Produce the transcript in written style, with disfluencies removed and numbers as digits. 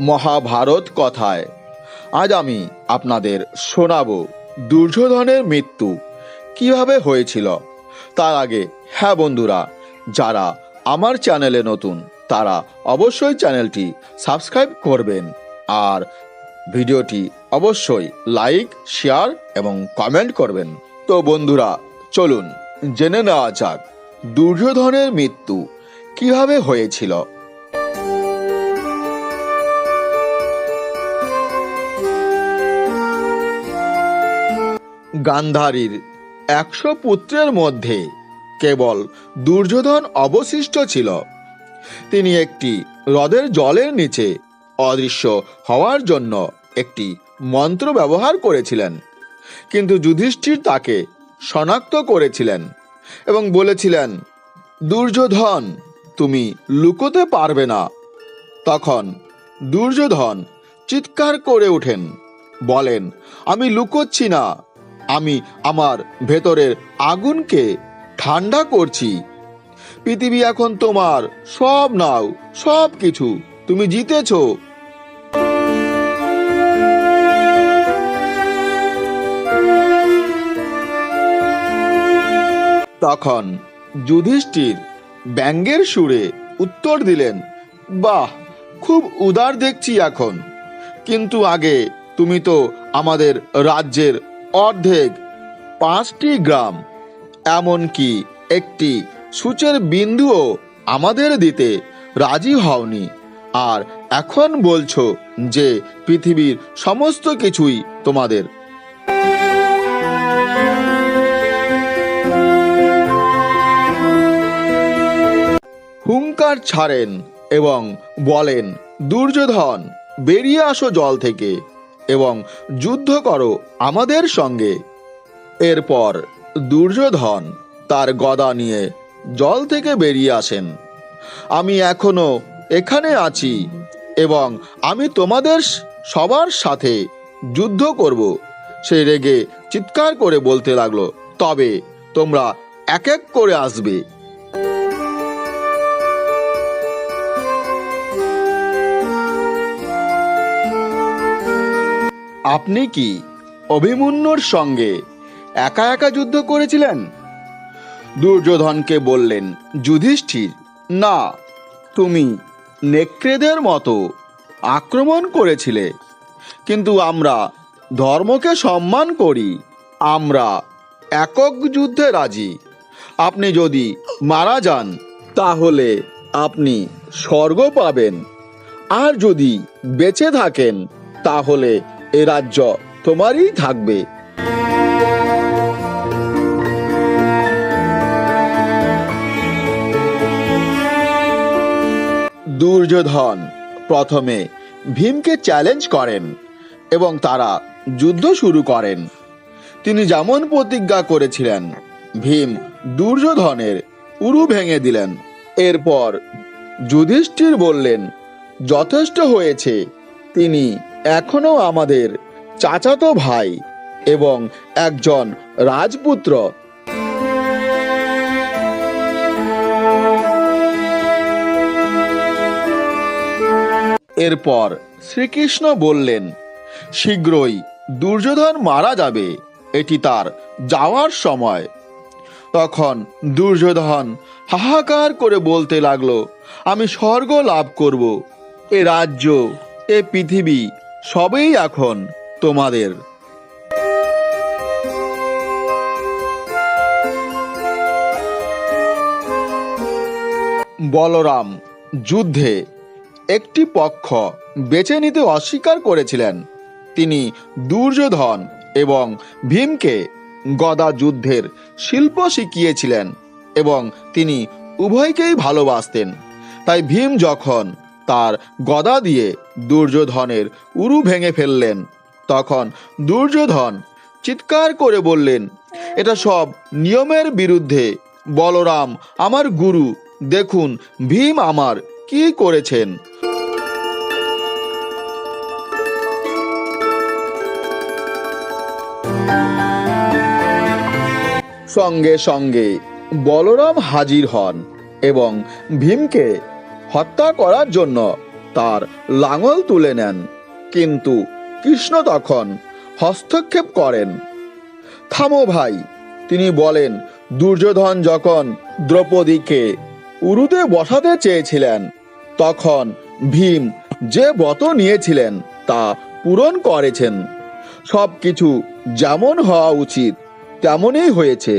মহাভারত কথায় আজ আমি আপনাদের শোনাবো দুর্যোধনের মৃত্যু কিভাবে হয়েছিল। তার আগে হ্যাঁ বন্ধুরা, যারা আমার চ্যানেলে নতুন তারা অবশ্যই চ্যানেলটি সাবস্ক্রাইব করবেন আর ভিডিওটি অবশ্যই লাইক, শেয়ার এবং কমেন্ট করবেন। তো বন্ধুরা, চলুন জেনে নেওয়া যাক দুর্যোধনের মৃত্যু কিভাবে হয়েছিল। গান্ধারীর 100 পুত্রের মধ্যে কেবল দুর্যোধন অবশিষ্ট ছিল। তিনি একটি হ্রদের জলের নিচে অদৃশ্য হওয়ার জন্য একটি মন্ত্র ব্যবহার করেছিলেন, কিন্তু যুধিষ্ঠির তাকে শনাক্ত করেছিলেন এবং বলেছিলেন, দুর্যোধন, তুমি লুকোতে পারবে না। তখন দুর্যোধন চিৎকার করে ওঠেন, বলেন, আমি লুকোচ্ছি না, আমি আমার ভেতরের আগুনকে ঠান্ডা করছি। পৃথিবী এখন তোমার, সব নাও, সব কিছু, তুমি জিতেছ। তখন যুধিষ্ঠির ব্যঙ্গের সুরে উত্তর দিলেন, বাহ, খুব উদার দেখছি এখন, কিন্তু আগে তুমি তো আমাদের রাজ্যের অর্ধেক, 5টি গ্রাম, এমনকি একটি সূচের বিন্দুও আমাদের দিতে রাজি হওনি, আর এখন বলছো যে পৃথিবীর সমস্ত কিছুই তোমাদের। হুঙ্কার ছাড়েন এবং বলেন, দুর্যোধন, বেরিয়ে আসো জল থেকে এবং যুদ্ধ করো আমাদের সঙ্গে। এরপর দুর্যোধন তার গদা নিয়ে জল থেকে বেরিয়ে আসেন। আমি এখনো এখানে আছি এবং আমি তোমাদের সবার সাথে যুদ্ধ করব, সে রেগে চিৎকার করে বলতে লাগলো, তবে তোমরা এক এক করে আসবে। আপনি কি অভিমন্যুর সঙ্গে একা একা যুদ্ধ করেছিলেন? দুর্যোধনকে বললেন যুধিষ্ঠির, না, তুমি নেকড়েদের মতো আক্রমণ করেছিলে, কিন্তু আমরা ধর্মকে সম্মান করি, আমরা একক যুদ্ধে রাজি। আপনি যদি মারা যান তাহলে আপনি স্বর্গ পাবেন, আর যদি বেঁচে থাকেন তাহলে এ রাজ্য তোমারই থাকবে। দুর্যোধন প্রথমে ভীমকে চ্যালেঞ্জ করেন এবং তারা যুদ্ধ শুরু করেন। তিনি যেমন প্রতিজ্ঞা করেছিলেন, ভীম দুর্যোধনের উরু ভেঙে দিলেন। এরপর যুধিষ্ঠির বললেন, যথেষ্ট হয়েছে, তিনি এখনো আমাদের চাচাতো ভাই এবং একজন রাজপুত্র। এরপর শ্রীকৃষ্ণ বললেন, শীঘ্রই দুর্যোধন মারা যাবে, এটি তার যাওয়ার সময়। তখন দুর্যোধন হাহাকার করে বলতে লাগলো, আমি স্বর্গ লাভ করব, এ রাজ্য, এ পৃথিবী সবই এখন তোমাদের। বলরাম যুদ্ধে একটি পক্ষ বেছে নিতে অস্বীকার করেছিলেন। তিনি দুর্যোধন এবং ভীমকে গদা যুদ্ধের শিল্প শিখিয়েছিলেন এবং তিনি উভয়কেই ভালোবাসতেন। তাই ভীম যখন তার গদা দিয়ে দুর্যোধনের উরু ভেঙে ফেললেন, তখন দুর্যোধন চিৎকার করে বললেন, এটা সব নিয়মের বিরুদ্ধে। বলরাম আমার গুরু, দেখুন ভীম আমার কি করেছেন। সঙ্গে সঙ্গে বলরাম হাজির হন এবং ভীমকে হত্যা করার জন্য তার লাঙল তুলে নেন, কিন্তু কৃষ্ণ তখন হস্তক্ষেপ করেন। থামো ভাই, তিনি বলেন, দুর্যোধন যখন দ্রৌপদীকে উরুতে বসাতে চেয়েছিলেন, তখন ভীম যে ব্রত নিয়েছিলেন তা পূরণ করেছেন। সব কিছু যেমন হওয়া উচিত তেমনই হয়েছে।